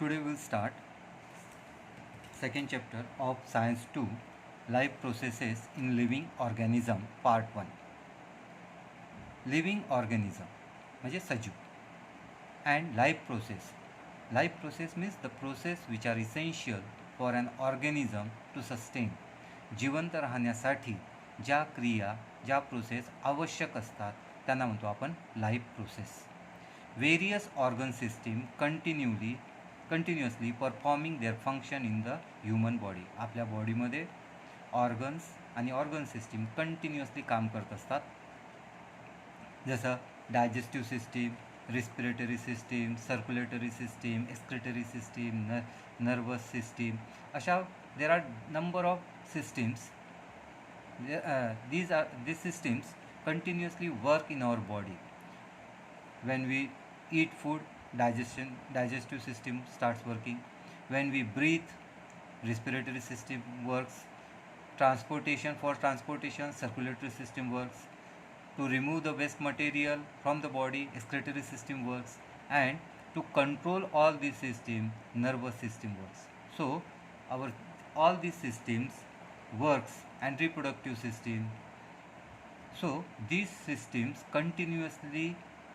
Today we'll start second chapter of Science 2, Life Processes in Living Organism, Part 1. Living organism म्हणजे सजीव and life process. Life process means the process which are essential for an organism to sustain. जिवंत राहण्यासाठी ज्या क्रिया, ज्या process आवश्यक असतात त्यांना म्हणतो आपण life process. Various organ system continuously performing their function in the human body. आपल्या बॉडीमध्ये ऑर्गन्स आणि ऑर्गन सिस्टीम कंटिन्युअसली काम करत असतात. जसं digestive system, respiratory system, circulatory system, excretory system, nervous system, अशा there are number of systems. These systems continuously work in our body. When we eat food, digestive system starts working. When we breathe, respiratory system works. Transportation, circulatory system works. To remove the waste material from the body, excretory system works. And to control all these systems, nervous system works. So all these systems works, and reproductive system. So these systems continuously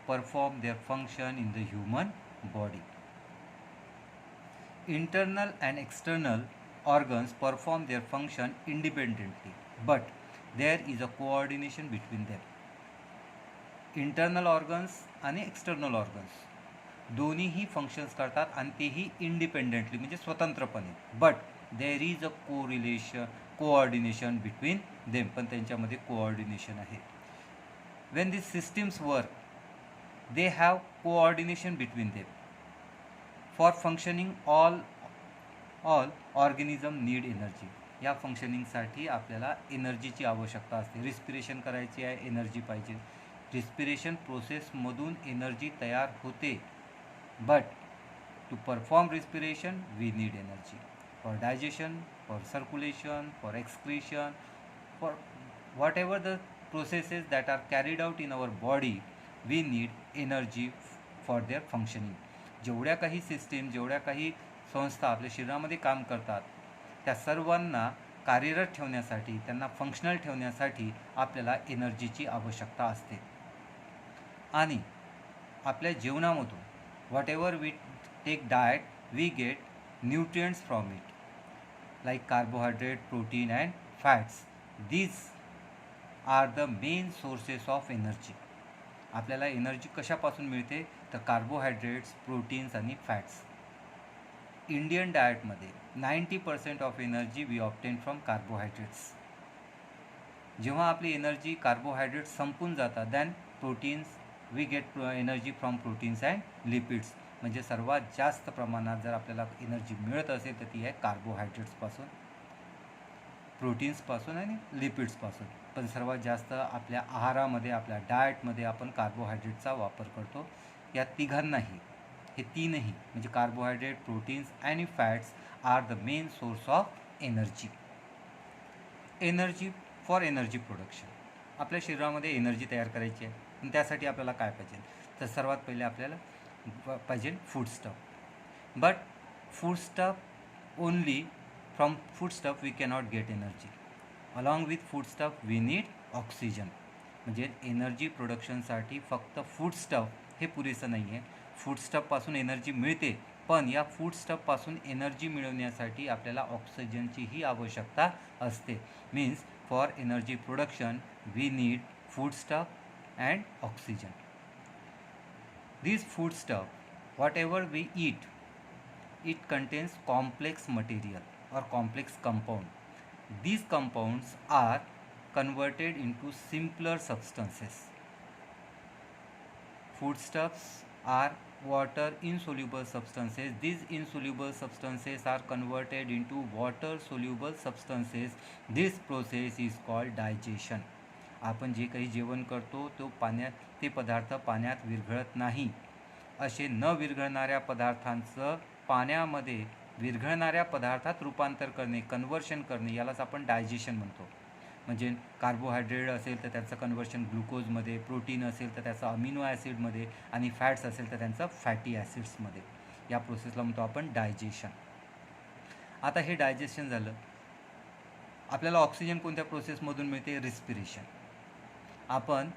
perform their function in the human body. Internal and external organs perform their function independently, but there is a coordination between them. Internal organs आणि external organs दोन्हीही functions करतात आणि तेही independently म्हणजे स्वतंत्रपणे. But there is a coordination between them, पण त्यांच्यामध्ये coordination आहे. Wien this systems work, they have coordination between them. For functioning all organism need energy. या फंक्शनिंगसाठी आपल्याला एनर्जीची आवश्यकता असते. रिस्पिरेशन करायची आहे, एनर्जी पाहिजे. रिस्पिरेशन प्रोसेसमधून एनर्जी तयार होते, but to perform respiration we need energy. For digestion, for circulation, for excretion, for whatever the processes that are carried out in our body, we need energy for their functioning. जेवढ्या काही system, जेवढ्या काही संस्था आपल्या शरीरामध्ये काम करतात, त्या सर्वांना कार्यरत ठेवण्यासाठी, त्यांना फंक्शनल ठेवण्यासाठी आपल्याला एनर्जीची आवश्यकता असते. आणि आपल्या जेवणामधून whatever we take diet, we get nutrients from it, like carbohydrate, protein and fats. These are the main sources of energy. आपल्याला एनर्जी कशापासून मिळते तर कार्बोहायड्रेट्स, प्रोटीन्स आणि फॅट्स. इंडियन डाएटमध्ये 90% of energy we obtain from carbohydrates. जेव्हा आपली energy carbohydrates संपून जातात, then proteins we get energy from proteins and lipids. म्हणजे सर्वात जास्त प्रमाणात जर आपल्याला एनर्जी मिळत असेल तर ती आहे कार्बोहायड्रेट्सपासून, प्रोटीन्सपासून आणि लिपिड्सपासून. पण सर्वात जास्त आपल्या आहारामध्ये, आपल्या डाएटमध्ये आपण कार्बोहायड्रेटचा वापर करतो. या तिघांनाही, हे तीनही म्हणजे कार्बोहायड्रेट, प्रोटीन्स आणि fats are the main source of energy. Energy for energy production. आपल्या शरीरामध्ये एनर्जी तयार करायची आहे, आणि त्यासाठी आपल्याला काय पाहिजे तर सर्वात पहिले आपल्याला पाहिजे food stuff. But food stuff only from food stuff we cannot get energy. Along with food stuff we need oxygen. म्हणजे एनर्जी प्रोडक्शनसाठी फक्त फूड स्टफ हे पुरेसं नाही आहे. फूड स्टफपासून एनर्जी मिळते, पण या फूड स्टफपासून एनर्जी मिळवण्यासाठी आपल्याला ऑक्सिजनचीही आवश्यकता असते. Means for energy production we need food stuff and oxygen. This food stuff, whatever we eat, it contains complex material or complex compound. These compounds are converted into simpler substances. Foodstuffs are water insoluble substances. These insoluble substances are converted into water soluble substances. This process is called digestion. आपण जे काही जेवण करतो ते पदार्थ पाण्यात विरघळत नाही. असे न विरघळणाऱ्या पदार्थांचं पाण्यामध्ये विरघळणाऱ्या पदार्थात रूपांतर करणे, कन्वर्शन करणे, यालाच आपण डायजेशन म्हणतो. म्हणजे कार्बोहायड्रेट असेल तर त्याचं कन्वर्शन ग्लुकोजमध्ये, प्रोटीन असेल तर त्याचं अमिनो ॲसिडमध्ये, आणि फॅट्स असेल तर त्यांचं फॅटी ॲसिड्समध्ये. या प्रोसेसला म्हणतो आपण डायजेशन. आता हे डायजेशन झालं. आपल्याला ऑक्सिजन कोणत्या प्रोसेसमधून मिळते? रिस्पिरेशन. आपण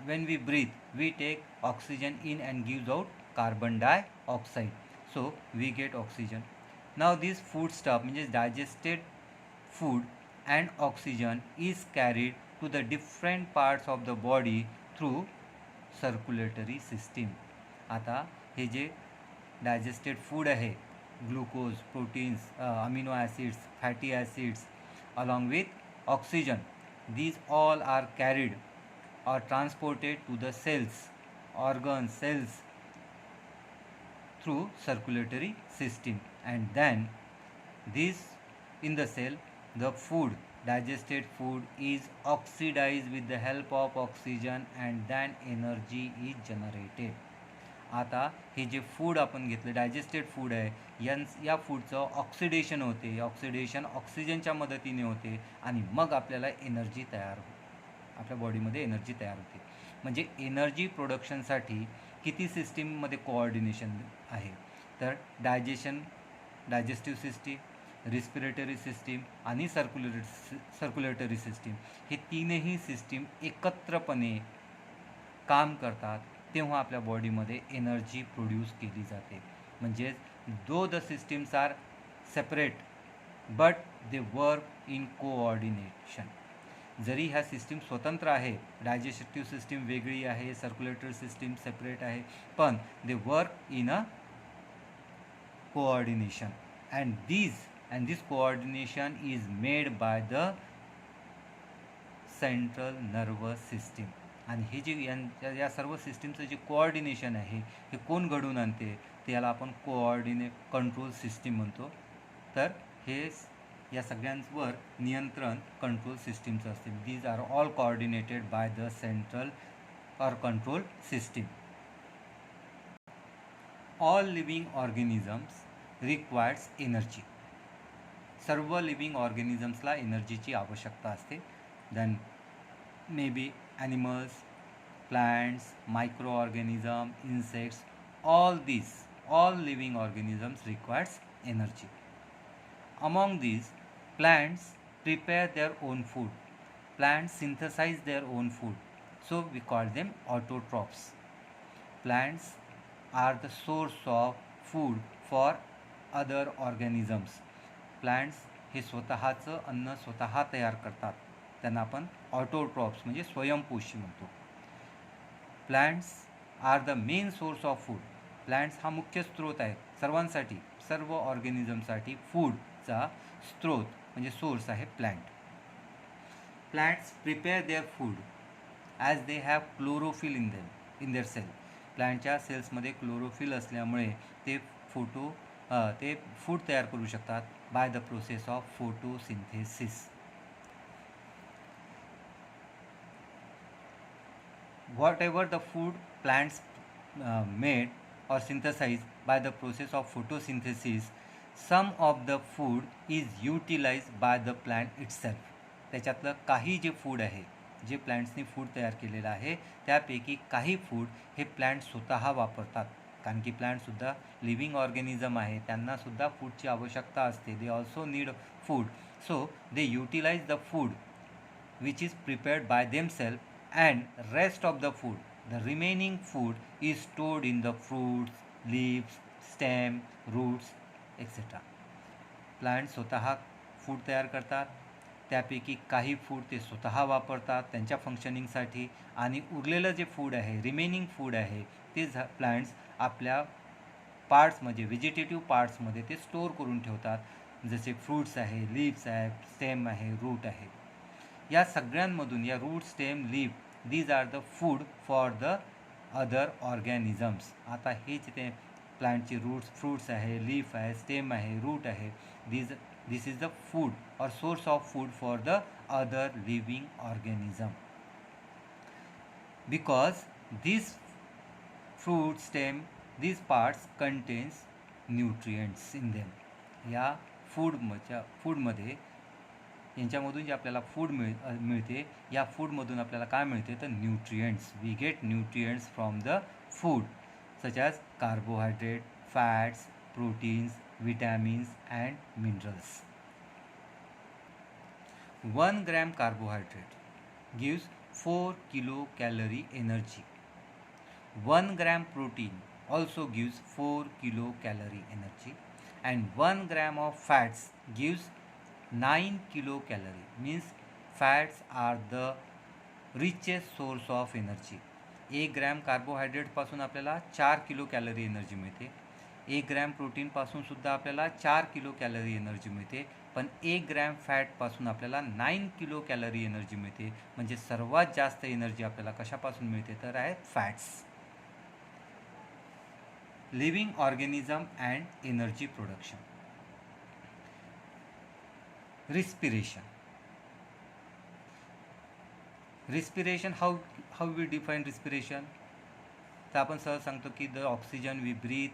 when we breathe we take oxygen in and gives out carbon dioxide, so we get oxygen. Now this food stuff म्हणजे digested food and oxygen is carried to the different parts of the body through circulatory system. आता हे जे digested food आहे, glucose, proteins, amino acids, fatty acids along with oxygen, these all are carried or transported to the cells, organs, cells through circulatory system, and then this in the cell the food, digested food is oxidized with the help of oxygen and then energy is generated. आता हे जे food आपण घेतलं digested food आहे या फूडचं oxidation होते. Oxidation ऑक्सिजनच्या मदतीने होते आणि मग आपल्याला एनर्जी तयार होते, आपल्या बॉडीमध्ये एनर्जी तयार होते. म्हणजे एनर्जी प्रोडक्शनसाठी किती सिस्टीममध्ये कोऑर्डिनेशन आहे? तर डायजेस्टिव्ह सिस्टीम, रिस्पिरेटरी सिस्टीम आणि सर्क्युलेटरी सिस्टीम हे तीनही सिस्टीम एकत्रपणे काम करतात, तेव्हा आपल्या बॉडीमध्ये एनर्जी प्रोड्यूस केली जाते. म्हणजे though the systems are separate but they work in coordination. जरी ह्या सिस्टीम स्वतंत्र आहे, डायजेस्टिव्ह सिस्टीम वेगळी आहे, सर्क्युलेटरी सिस्टीम सेपरेट आहे, पण दे work in a coordination and this coordination is made by the central nervous system. आणि हे जे या सर्व सिस्टीमचं जे कोऑर्डिनेशन आहे हे कोण घडवून आणते? ते याला आपण कंट्रोल सिस्टीम म्हणतो. तर हे या सगळ्यांवर नियंत्रण कंट्रोल सिस्टीमचं असते. These are all coordinated by the central और control system. All living organisms requires energy. सर्व लिव्हिंग ऑर्गॅनिझम्सला एनर्जीची आवश्यकता असते. Then may be animals, plants, microorganisms, insects, all living organisms requires energy. Among these, plants prepare their own food. Plants synthesize their own food, so we call them autotrophs. Plants are the source of food for other organisms. Plants हे स्वतःचं अन्न स्वतः तयार करतात, त्यांना आपण autotrophs म्हणजे स्वयंपोषी म्हणतो. Plants are the main source of food. Plants हा मुख्य स्रोत आहे सर्वांसाठी, सर्व ऑर्गॅनिझमसाठी फूडचा स्रोत म्हणजे सोर्स आहे plant. Plants prepare their food as they have chlorophyll in their cell. प्लांटच्या सेल्समध्ये क्लोरोफिल असल्यामुळे ते फूड तयार करू शकतात by the process of photosynthesis. Whatever the food plants made or synthesized by the process of photosynthesis, some of the food is utilized by the plant itself. त्याच्यातलं काही जे फूड आहे, जे प्लांट्सनी फूड तयार केलेलं आहे त्यापैकी काही फूड हे प्लांट स्वतः वापरतात. कारण की प्लांटसुद्धा लिव्हिंग ऑर्गॅनिझम आहे, त्यांनासुद्धा फूडची आवश्यकता असते. They also need food, so they utilise the food which is prepared by themselves. And rest of the food, the remaining food is stored in the fruits, leaves, stem, roots, etc. Plant स्वतः food तयार करतात, त्यापैकी काही food ते स्वतः वापरतात त्यांच्या फंक्शनिंगसाठी, आणि उरलेलं जे फूड आहे, रिमेनिंग फूड आहे, ते प्लांट्स आपल्या पार्ट्समध्ये, व्हेजिटेटिव्ह पार्ट्समध्ये ते स्टोअर करून ठेवतात. जसे फ्रूट्स आहे, लीव्स आहे, स्टेम आहे, रूट आहे. या सगळ्यांमधून या root, stem, leaf, these are the food for the other organisms. आता हे जे प्लांटची रूट्स, फ्रूट्स आहे, लीफ आहे, स्टेम आहे, रूट आहे, this is the food or source of food for the other living organism. Because this fruit, stem, these parts contains nutrients in them. या फूडमध्ये यांच्यामधून जे आपल्याला फूड मिळते, या फूडमधून आपल्याला काय मिळते तर nutrients. We get nutrients from the food such as carbohydrate, fats, proteins, vitamins and minerals. 1 gram carbohydrate gives 4 kilocalorie energy. 1 gram protein also gives 4 kilocalorie energy, and 1 gram of fats gives 9 kilocalorie. Means fats are the richest source of energy. 1 gram कार्बोहायड्रेटपासून आपल्याला 4 kilo calorie energy मिळते. 1 gram प्रोटीनपासून सुद्धा आपल्याला 4 kilo calorie energy मिळते. पण 1 gram फॅटपासून आपल्याला 9 kilo calorie energy मिळते. म्हणजे सर्वात जास्त एनर्जी आपल्याला कशापासून मिळते तर आहे fats. Living organism and energy production. Respiration how we define respiration. तर आपण सहज सांगतो की the oxygen we breathe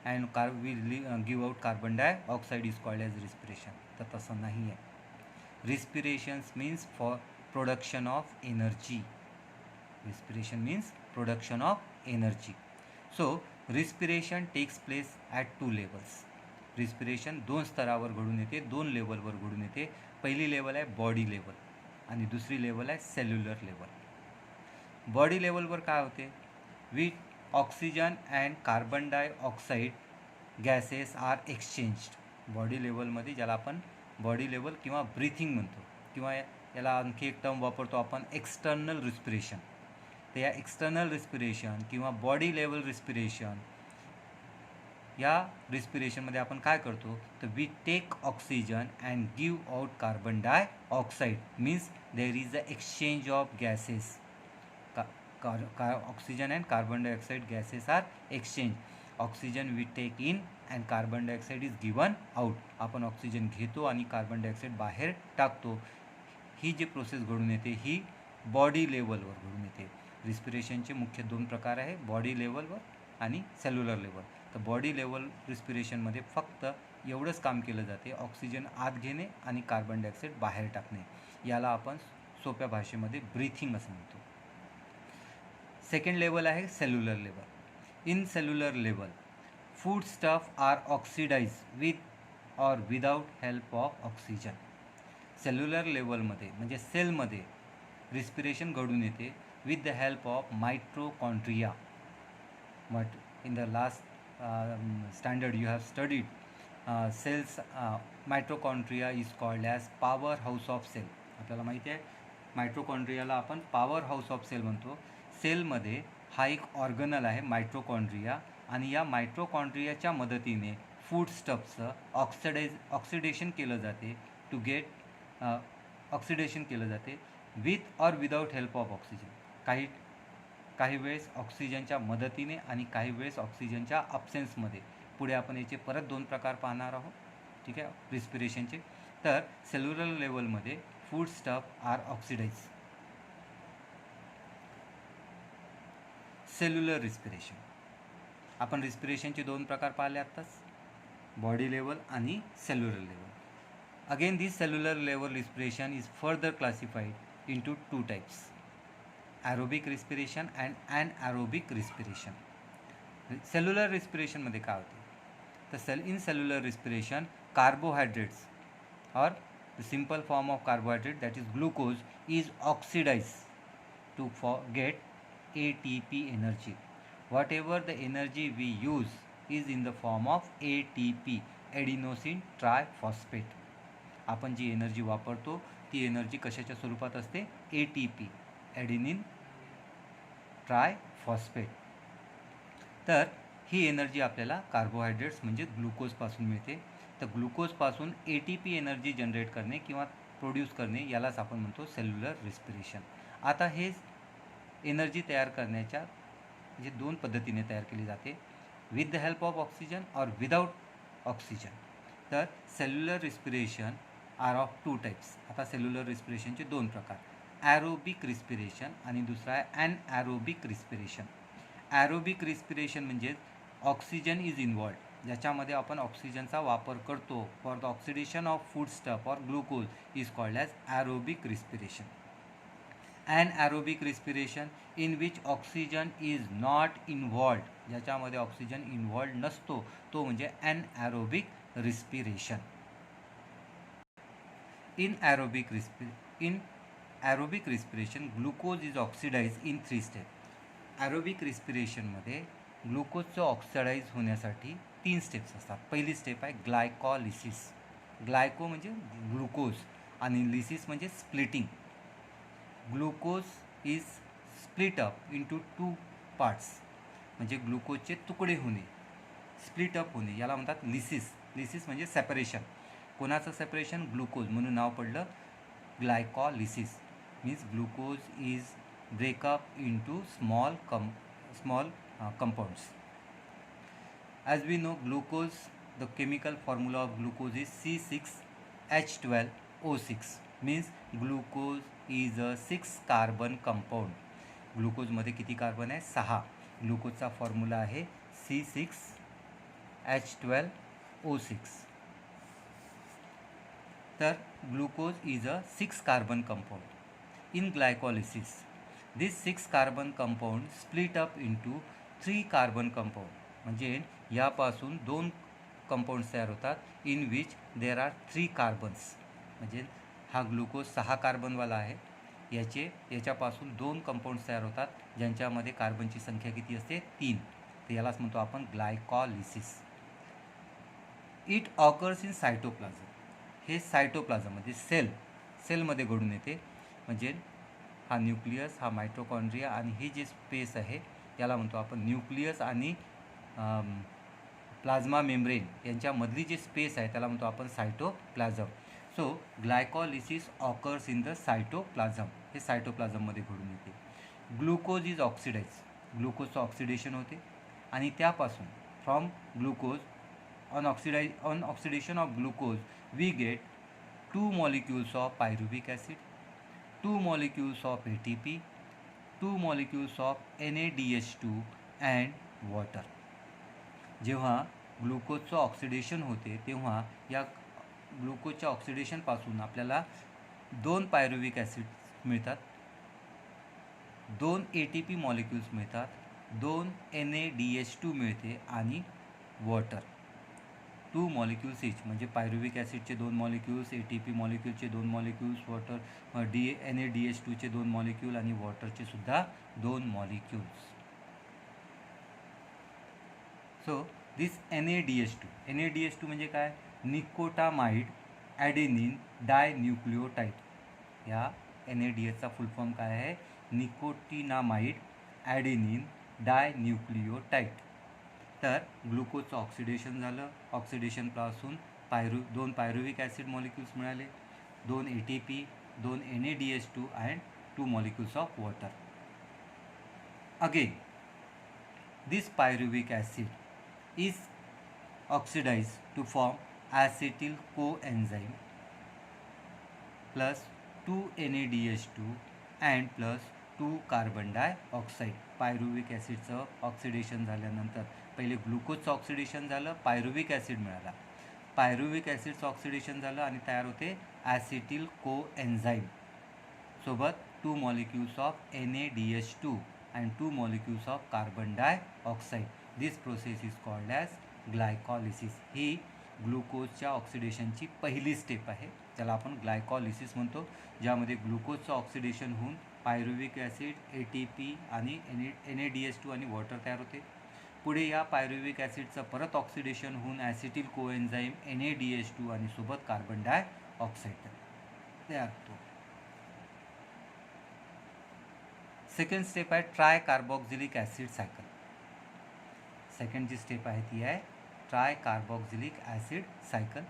and we give out carbon dioxide is called as respiration. तर तसं नाही आहे. Respirations means for production of energy. Respiration means production of energy. So respiration takes place at 2 levels. Respiration 2 स्तरावर घडून येते, 2 लेवलवर घडून येते. पहिली लेवल आहे बॉडी लेवल आणि दुसरी लेवल आहे सेल्युलर लेवल. बॉडी लेवलवर काय होते, with oxygen and carbon dioxide gases are exchanged. Body लेवलमध्ये ज्याला आपण बॉडी लेवल किंवा ब्रीथिंग म्हणतो, किंवा याला आणखी एक टर्म वापरतो आपण एक्सटर्नल रिस्पिरेशन. तर या एक्सटर्नल रिस्पिरेशन किंवा बॉडी लेवल रिस्पिरेशन या रिस्पिरेशनमध्ये आपण काय करतो तर we take oxygen and give out carbon dioxide. Means there is a exchange of gases. Oxygen and carbon dioxide gases are exchange. Oxygen we take in and carbon dioxide is given out. आपण oxygen घेतो आणि carbon dioxide बाहेर टाकतो. ही जी process घडून येते ही body लेवलवर घडून येते. रिस्पिरेशनचे मुख्य 2 प्रकार आहे, बॉडी लेवलवर आणि सेल्युलर लेवल. तर बॉडी लेवल रिस्पिरेशनमध्ये फक्त एवढंच काम केलं जाते, ऑक्सिजन आत घेणे आणि कार्बन डायऑक्साईड बाहेर टाकणे. याला आपण सोप्या भाषेमध्ये ब्रीथिंग असं म्हणतो. सेकंड लेवल आहे cellular level. In cellular level food stuff are oxidize with or without help of oxygen. Cellular लेवलमध्ये म्हणजे सेलमध्ये रिस्पिरेशन घडून येते with the help of mitochondria. But in the last standard you have studied cells. Mitochondria is called as power house of cell. आपल्याला माहिती आहे मायट्रोकॉन्ड्रियाला आपण power house of sale म्हणतो. सेलमध्ये हा एक ऑर्गनल आहे मायट्रोकॉन्ड्रिया, आणि या मायट्रोकॉन्ड्रियाच्या मदतीने फूड स्टफचं ऑक्सिडेशन केलं जाते. टू गेट ऑक्सिडेशन केलं जाते with or without help of oxygen. काही वेळेस ऑक्सिजनच्या मदतीने आणि काही वेळेस ऑक्सिजनच्या अब्सेन्समध्ये. पुढे आपण याचे परत 2 प्रकार पाहणार आहोत, ठीक आहे, रिस्पिरेशनचे. तर सेल्युलर लेवलमध्ये food stuff are oxidise. Cellular respiration. आपण रिस्पिरेशनचे 2 प्रकार पाहिले आत्ताच, बॉडी लेवल आणि cellular level. Again this cellular level respiration is further classified into 2 types, aerobic respiration and anaerobic respiration. Cellular रिस्पिरेशनमध्ये काय होते तर इन सेल्युलर रिस्पिरेशन कार्बोहायड्रेट्स और the simple form of carbohydrate that is glucose is oxidise to get ATP energy. Whatever the energy we use is in the form of ATP, adenosine triphosphate. आपण जी energy वापरतो ती energy कशाच्या स्वरूपात असते, ATP, ॲडेनिन triphosphate. तर ही energy आपल्याला carbohydrates म्हणजे ग्लुकोजपासून मिळते. तर ग्लुकोजपासून ATP एनर्जी जनरेट करणे किंवा प्रोड्यूस करणे यालाच आपण म्हणतो सेल्युलर रिस्पिरेशन. आता हे एनर्जी तयार करण्याच्या म्हणजे 2 पद्धतीने तयार केली जाते, with the help of oxygen और विदाउट ऑक्सिजन. तर cellular respiration are of 2 types. आता सेल्युलर रिस्पिरेशनचे 2 प्रकार, ॲरोबिक रिस्पिरेशन आणि दुसरा आहे ॲनॲरोबिक रिस्पिरेशन. ॲरोबिक रिस्पिरेशन म्हणजे ऑक्सिजन इज इन्व्हॉल्ड, ज्याच्यामध्ये आपण ऑक्सिजनचा वापर करतो for the oxidation of food stuff और glucose is called as aerobic respiration. anaerobic respiration in which oxygen is not involved ज्याच्यामध्ये ऑक्सिजन इन्व्हॉल्ड नसतो तो म्हणजे ॲनॲरोबिक respiration. In aerobic respiration glucose is oxidise in 3 step. Aerobic रिस्पिरेशनमध्ये ग्लुकोजचं oxidise होण्यासाठी 3 steps असतात. पहिली स्टेप आहे ग्लायकॉलिसिस. ग्लायको म्हणजे ग्लुकोज आणि लिसिस म्हणजे splitting. Glucose is split up into 2 parts, म्हणजे ग्लुकोजचे तुकडे होणे, स्प्लिट अप होणे, याला म्हणतात लिसिस. लिसिस म्हणजे सेपरेशन. कोणाचं सेपरेशन? ग्लुकोज, म्हणून नाव पडलं glycolysis. Means glucose is break up into small compounds. As we know, glucose, the chemical formula of glucose is C6H12O6. Means glucose is a 6 carbon compound. ग्लुकोजमध्ये किती कार्बन आहे? 6. ग्लुकोजचा formula आहे C6H12O6. तर glucose is a 6 carbon compound. In glycolysis this 6 carbon compound split up into 3 carbon compound. म्हणजे यापासून 2 compounds तयार होतात in which there are 3 carbons. म्हणजे हा ग्लुकोज 6 कार्बनवाला आहे, याच्यापासून 2 कंपाउंड्स तयार होतात ज्यांच्यामध्ये कार्बनची संख्या किती असते? 3. तर यालाच म्हणतो आपण glycolysis. It occurs in cytoplasm. हे सायटोप्लाझम म्हणजे सेलमध्ये घडून येते. म्हणजे हा न्यूक्लियस, हा मायटोकॉन्ड्रिया आणि ही जी स्पेस आहे याला म्हणतो आपण न्यूक्लियस आणि प्लाझ्मा मेम्ब्रेन यांच्यामधली जी स्पेस आहे त्याला म्हणतो आपण cytoplasm. So glycolysis occurs in the cytoplasm. हे सायटोप्लाझममध्ये घडून येते. Glucose is oxidise. ग्लुकोजचं ऑक्सिडेशन होते आणि त्यापासून from glucose on oxidation of glucose we get 2 molecules of pyruvic acid, 2 molecules of ATP, 2 molecules of NADH2 and water. जेव्हा ग्लुकोजचं oxidation होते तेव्हा या ग्लुकोजच्या ऑक्सिडेशनपासून आपल्याला 2 पायरुविक ॲसिड मिळतात, 2 ATP मॉलिक्युल्स मिळतात, 2 NADH2 मिळते आणि वॉटर. 2 molecules इच, म्हणजे पायरुविक ॲसिडचे 2 molecules, ATP मॉलिक्यूलचे 2 molecules, वॉटर NADH2चे 2 molecule आणि वॉटरचे सुद्धा 2 molecules. सो दिस NADH2 म्हणजे काय? Nicotinamide adenine dinucleotide. या NADHचा फुल फॉर्म काय आहे? Nicotinamide adenine dinucleotide. तर ग्लुकोजचं ऑक्सिडेशन झालं, ऑक्सिडेशनपासून 2 पायरुविक ॲसिड मॉलिक्युल्स मिळाले, 2 ATP, 2 NADH2 and 2 molecules of water. Again this pyruvic acid is oxidise to form acetyl कोएन्झाईम plus 2 NADH2 and plus 2 carbon dioxide. Pyruvic ॲसिडचं oxidation झाल्यानंतर पहिले ग्लुकोजचं oxidation झालं, pyruvic acid मिळाला, pyruvic ॲसिडचं oxidation झालं आणि तयार होते acetyl कोएन्झाईम सोबत 2 molecules of NADH2 and 2 molecules of carbon dioxide. This process is called as ग्लायकॉलिसिस. ही ग्लुकोजच्या ऑक्सिडेशनची पहिली स्टेप आहे, ज्याला आपण ग्लायकॉलिसिस म्हणतो, ज्यामध्ये ग्लुकोजचं ऑक्सिडेशन होऊन पायरुविक ॲसिड, ATP आणि NADH2 आणि वॉटर तयार होते. पुढे या पायरुविक ॲसिडचं परत ऑक्सिडेशन होऊन ॲसिटिल कोएन्झाईम, NADH2 आणि सोबत कार्बन डायऑक्साईड तयार होतो. सेकंड स्टेप आहे tri carboxylic acid cycle. Second जी स्टेप आहे ती आहे tri carboxylic acid cycle.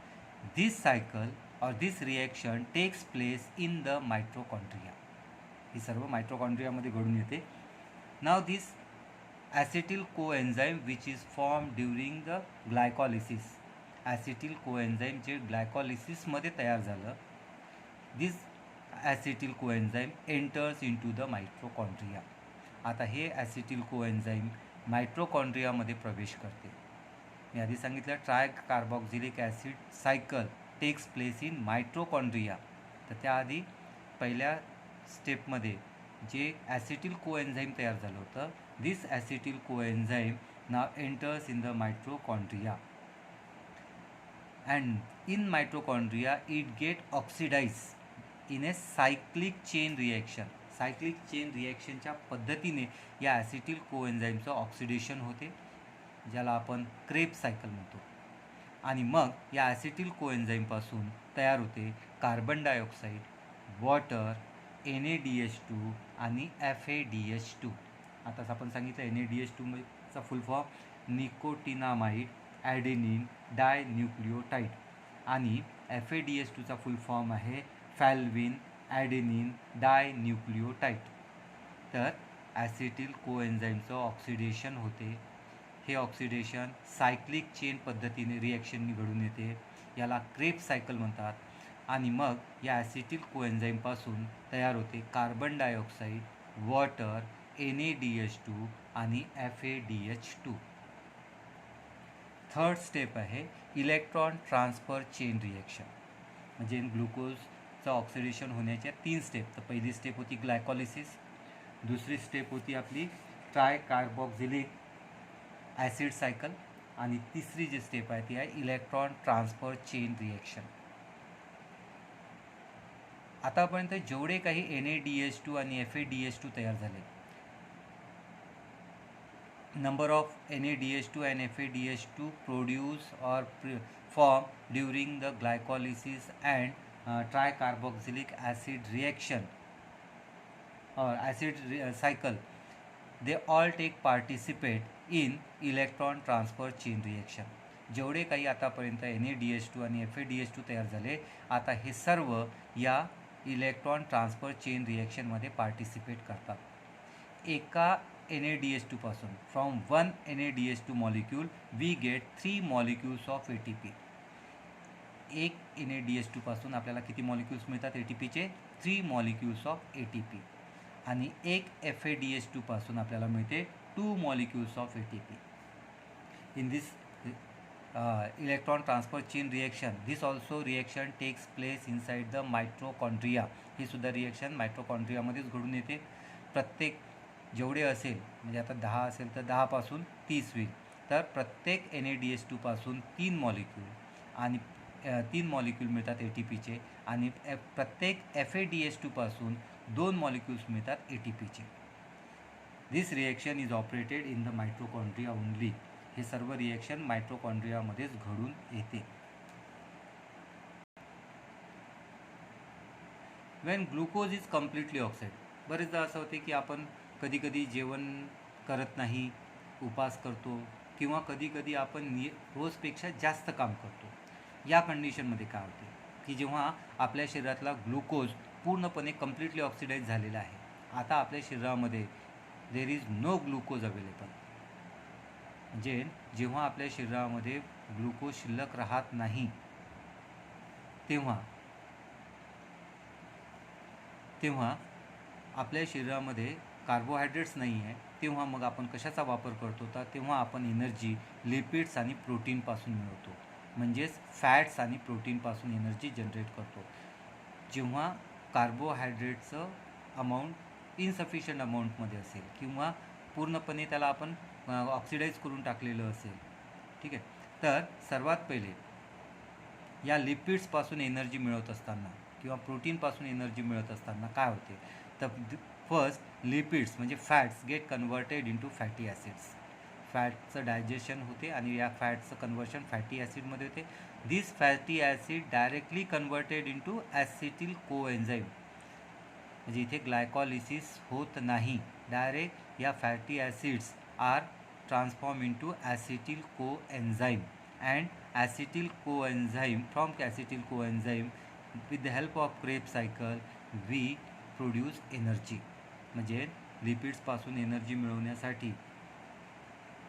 This cycle और this reaction takes place in the mitochondria. ही सर्व मायट्रोकॉन्ड्रियामध्ये घडून येते. Now this acetyl coenzyme which is form during the glycolysis. Acetyl coenzyme जे ग्लायकॉलिसिसमध्ये तयार झालं, this acetyl coenzyme enters into the mitochondria. आता हे ॲसिटिल कोएन्झाईम मायट्रोकॉन्ड्रियामध्ये प्रवेश करते. मी आधी सांगितलं tri carboxylic acid cycle takes place in mitochondria. तर त्याआधी पहिल्या स्टेपमध्ये जे ॲसिटिल कोएन्झाईम तयार झालं होतं, दिस acetyl कोएन्झाईम now enters in the mitochondria, and in mitochondria it get oxidized in a cyclic chain reaction. Cyclic chain रिॲक्शनच्या पद्धतीने या ॲसिटिल कोएन्झाईमचं ऑक्सिडेशन होते, ज्याला आपण क्रेब सायकल म्हणतो. आणि मग या ॲसिटिल कोएन्झाईमपासून तयार होते कार्बन डायऑक्साईड, वॉटर, NaDH2 आणि FADH2. आताच आपण सांगितलं NaDH2चा फुल फॉर्म निकोटिनामाइड ॲडेनिन डायन्यूक्लियोटाइड आणि FADH2चा फुल फॉर्म आहे फॅल्विन ॲडेनिन डायन्यूक्लियोटाइड. तर ॲसिटिल कोएन्झाईमचं ऑक्सिडेशन होते. हे ऑक्सिडेशन सायक्लिक चेन पद्धतीने रिॲक्शननी घडून येते, याला क्रेब सायकल म्हणतात. आणि मग या ॲसिटिल कोएन्झाईमपासून तयार होते कार्बन डायऑक्साईड, वॉटर, NaDH2 आणि FADH2. थर्ड स्टेप आहे इलेक्ट्रॉन ट्रान्सफर चेन रिॲक्शन. म्हणजे ग्लुकोजचं ऑक्सिडेशन होण्याच्या 3 स्टेप. तर पहिली स्टेप होती ग्लायकॉलिसिस, दुसरी स्टेप होती आपली ट्रायकार्बॉक्झिलिक ॲसिड सायकल, आणि तिसरी जी स्टेप आहे ती आहे इलेक्ट्रॉन ट्रान्सफर चेन रिॲक्शन. आतापर्यंत जेवढे काही NaDH2 आणि FADH2 तयार झाले, number of NaDH2 and FADH2 produce or form during the glycolysis and tricarboxylic acid reaction or acid cycle, they all take participate in electron transfer chain reaction. जेवढे काही आतापर्यंत NaDH2 आणि FADH2 तयार झाले, आता हे सर्व या इलेक्ट्रॉन ट्रान्सफर चेन रिॲक्शनमध्ये पार्टिसिपेट करतात. एका NaDH2 पासून from 1 NaDH2 molecule we get 3 molecules of ATP. एक NaDH2 पासून आपल्याला किती मॉलिक्यूल्स मिळतात ATPचे? 3 मॉलिक्यूल्स ऑफ ATP. आणि एक FADH2 पासून आपल्याला मिळते 2 molecules of ATP. In this electron transfer chain reaction, this also reaction takes place inside the mitochondria. ही सुद्धा रिॲक्शन मायट्रोकॉन्ड्रियामध्येच घडून येते. प्रत्येक जेवढे असेल, म्हणजे आता 10 असेल तर 10 पासून 30 होईल. तर प्रत्येक NaDH2 पासून 3 मॉलिक्यूल आणि 3 मॉलिक्यूल मिळतात ATPचे, आणि प्रत्येक FADH2 पासून 2 मॉलिक्यूल्स मिळतात ATPचे. This reaction is operated in the mitochondria only. हे सर्व रिॲक्शन मायट्रोकॉन्ड्रियामध्येच घडून येते. When glucose is completely oxide. बरेचदा असं होते की आपण कधी जेवण करत नाही, उपवास करतो, किंवा कधी आपण रोजपेक्षा जास्त काम करतो. या कंडिशनमध्ये काय होते की जेव्हा आपल्या शरीरातला ग्लुकोज पूर्णपणे कम्प्लिटली ऑक्सिडाईज झालेला आहे, आता आपल्या शरीरामध्ये there is no glucose available. म्हणजे जेव्हा आपल्या शरीरामध्ये ग्लुकोज शिल्लक राहत नाही, तेव्हा आपल्या शरीरामध्ये कार्बोहायड्रेट्स नाही आहे, तेव्हा मग आपण कशाचा वापर करतो? तर तेव्हा आपण एनर्जी लिपिड्स आणि प्रोटीनपासून मिळवतो. म्हणजेच फॅट्स आणि प्रोटीनपासून एनर्जी जनरेट करतो. जेव्हा कार्बोहायड्रेटचं अमाऊंट इनसफिशियंट अमाऊंटमध्ये असेल, किंवा पूर्णपणे त्याला आपण ऑक्सिडाईज करून टाकलेलं असेल, ठीक आहे, तर सर्वात पहिले या लिपिड्सपासून एनर्जी मिळवत असताना किंवा प्रोटीनपासून एनर्जी मिळत असताना काय होते? तर फर्स्ट लिपिड्स म्हणजे fats get converted into fatty acids. फॅटचं डायजेशन होते आणि या फॅटचं कन्वर्शन फॅटी ॲसिडमध्ये होते. This fatty acid directly converted into acetyl coenzyme. म्हणजे इथे ग्लायकॉलिसिस होत नाही, डायरेक्ट या fatty acids are transform into acetyl coenzyme, and acetyl coenzyme from acetyl coenzyme with the help of Krebs cycle we produce energy. म्हणजे लिपिड्सपासून energy मिळवण्यासाठी,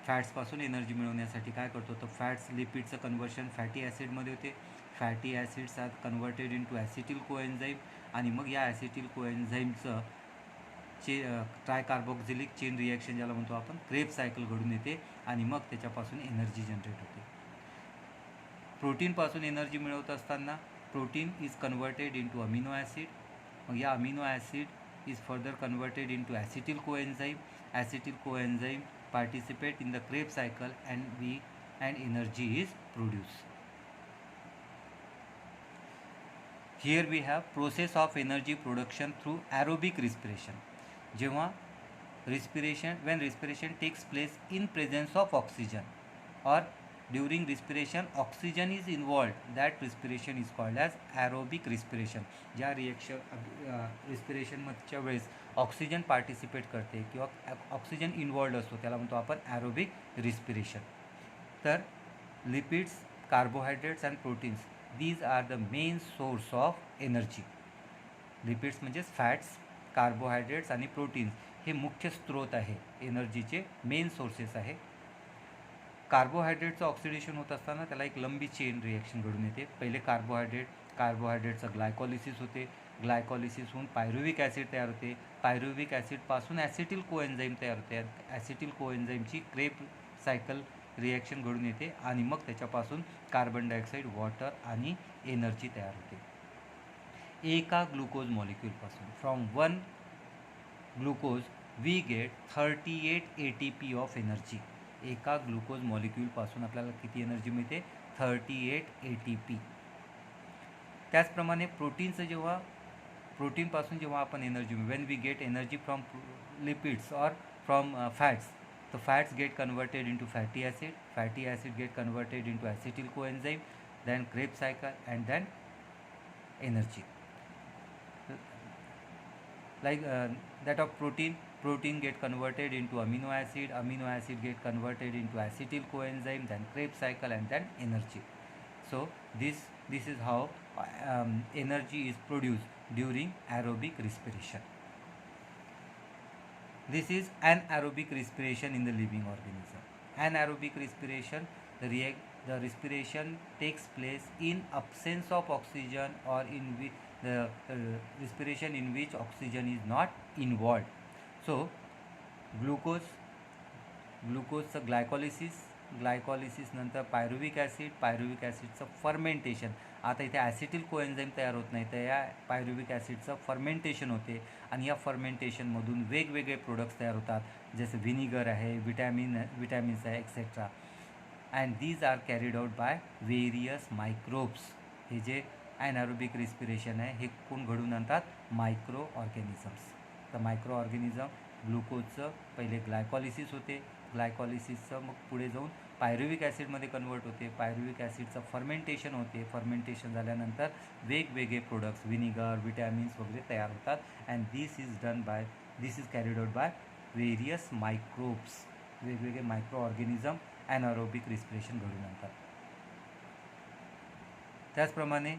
फॅट्सपासून energy मिळवण्यासाठी काय करतो? तर फॅट्स लिपिडचं कन्वर्शन फॅटी ॲसिडमध्ये होते. Fatty acids are converted into acetyl coenzyme, आणि मग या ॲसिटिल कोएन्झाईमचं ट्रायकार्बॉक्झिलिक चेन रिॲक्शन ज्याला म्हणतो आपण, क्रेब सायकल घडून येते, आणि मग त्याच्यापासून एनर्जी जनरेट होते. प्रोटीनपासून एनर्जी मिळवत असताना protein is converted into amino acid. मग या amino acid is further converted into acetyl coenzyme. Acetyl coenzyme participate in the Krebs cycle and energy is produced. Here we have process of energy production through aerobic respiration. जेव्हा when respiration takes place in presence of oxygen or during respiration oxygen is involved, that respiration is called as aerobic respiration. ज्या रिस्पिरेशनच्या वेळेस oxygen participate करते किंवा oxygen involved असतो त्याला म्हणतो आपण aerobic respiration. तर lipids, carbohydrates and proteins, these are the main source of energy. Lipids म्हणजेच फॅट्स, कार्बोहायड्रेट्स आणि प्रोटीन्स हे मुख्य स्रोत आहे एनर्जीचे, मेन सोर्सेस आहे. कार्बोहायड्रेटचं ऑक्सिडेशन होत असताना त्याला एक लंबी चेन रिॲक्शन घडून येते. पहिले कार्बोहायड्रेटचं ग्लायकॉलिसिस होते, ग्लायकॉलिसिस होऊन पायरुविक ॲसिड तयार होते, पायरुविक ॲसिडपासून ॲसिटिल कोएन्झाईम तयार होते, ॲसिटिल कोएन्झाईमची क्रेब सायकल रिॲक्शन घडून येते आणि मग त्याच्यापासून कार्बन डायऑक्साईड, वॉटर आणि एनर्जी तयार होते. एका ग्लुकोज मॉलिक्यूलपासून from 1 glucose we get 38 ATP of energy. एका ग्लुकोज मॉलिक्यूलपासून आपल्याला किती एनर्जी मिळते? 38 ATP. त्याचप्रमाणे प्रोटीनपासून जेव्हा आपण energy, when we get energy from lipids और from fats, the fats get converted into fatty acid get converted into acetyl coenzyme, then Krebs cycle and then energy. Like that of protein get converted into amino acid get converted into acetyl coenzyme, then Krebs cycle and then energy. So this is how energy is produced during aerobic respiration. This is anaerobic respiration in the living organism. Anaerobic respiration, the respiration takes place in absence of oxygen or in the respiration in which oxygen is not involved. So ग्लुकोजचं ग्लायकॉलिसिस नंतर pyruvic ॲसिडचं fermentation. आता इथे acetyl coenzyme तयार होत नाही, तर या pyruvic ॲसिडचं फर्मेंटेशन होते आणि या फर्मेंटेशनमधून वेगवेगळे प्रोडक्ट्स तयार होतात, जसे व्हिनिगर आहे, विटॅमिन्स आहे, etcetera. And these are carried out by various microbes. हे जे ॲनारोबिक रिस्पिरेशन आहे हे कोण घडवून आणतात? Micro organisms. तर मायक्रो ऑर्गॅनिझम ग्लुकोजचं पहिले ग्लायकॉलिसिस होते, ग्लायकॉलिसिसचं मग पुढे जाऊन पायरुविक ॲसिडमध्ये कन्वर्ट होते, पायरुविक ॲसिडचं फर्मेंटेशन होते, फर्मेंटेशन झाल्यानंतर वेगवेगळे प्रोडक्ट्स, व्हिनिगर, विटॅमिन्स वगैरे तयार होतात. And this is carried out by various microbes. वेगवेगळे मायक्रो ऑर्गॅनिझम ॲनारोबिक रिस्पिरेशन घडून आणतात. त्याचप्रमाणे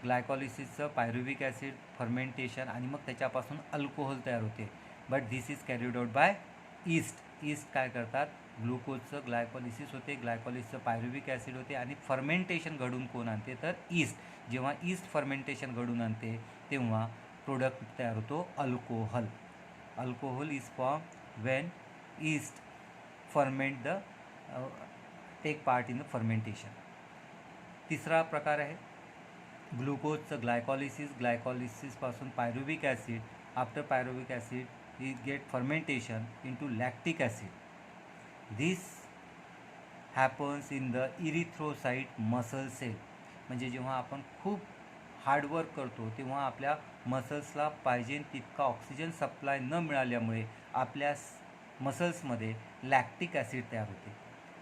ग्लायकॉलिसिसचं पायरुविक ॲसिड फर्मेंटेशन आणि मग त्याच्यापासून अल्कोहोल तयार होते. But this is carried out bye east काय करतात? ग्लुकोजचं ग्लायकॉलिसिस होते, ग्लायकॉलिसचं पायरुविक ॲसिड होते आणि फर्मेंटेशन घडून कोण आणते? तर ईस्ट. जेव्हा ईस्ट फर्मेंटेशन घडून आणते तेव्हा प्रोडक्ट तयार होतो alcohol. Alcohol is form when yeast ferment take part in the fermentation. तिसरा प्रकार आहे ग्लुकोजचं ग्लायकॉलिसिसपासून pyruvic acid. After pyruvic acid it get fermentation into lactic acid. This happens in the erythrocyte muscle cell. म्हणजे जेव्हा आपण खूप हार्डवर्क करतो तेव्हा आपल्या मसल्सला पाहिजे तितका ऑक्सिजन सप्लाय न मिळाल्यामुळे आपल्या मसल्समध्ये लॅक्टिक ॲसिड तयार होते.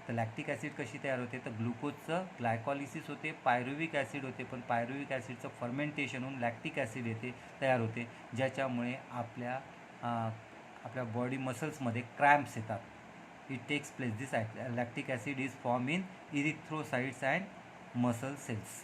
तर लॅक्टिक ॲसिड कशी तयार होते? तर ग्लुकोजचं ग्लायकॉलिसिस होते, पायरुविक ॲसिड होते, पण पायरुविक ॲसिडचं फर्मेंटेशन होऊन लॅक्टिक ॲसिड तयार होते, ज्याच्यामुळे आपल्या बॉडी मसल्समध्ये क्रॅम्प्स येतात. It takes place. This lactic acid is form in erythrocytes and muscle cells.